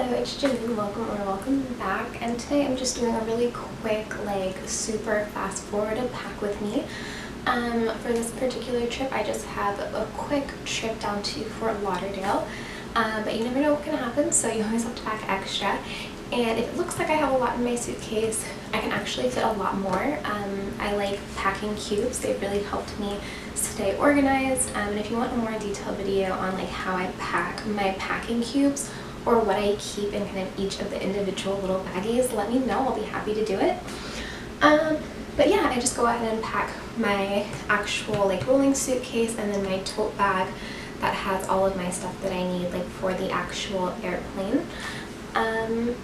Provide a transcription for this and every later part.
Hello, it's Janine. Welcome back. And today I'm just doing a really quick, super fast forwarded pack with me. For this particular trip, I just have a quick trip down to Fort Lauderdale. But you never know what can happen, so you always have to pack extra. And if it looks like I have a lot in my suitcase, I can actually fit a lot more. I like packing cubes. They've really helped me stay organized. And if you want a more detailed video on how I pack my packing cubes or what I keep in kind of each of the individual little baggies, let me know. I'll be happy to do it. But yeah, I just go ahead and pack my actual rolling suitcase and then my tote bag that has all of my stuff that I need for the actual airplane. And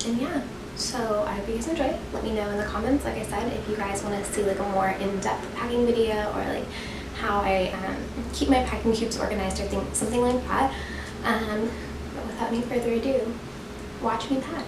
yeah, so I hope you guys enjoy it. Let me know in the comments, like I said, if you guys want to see a more in-depth packing video or how I keep my packing cubes organized or something like that. But without any further ado, watch me pack.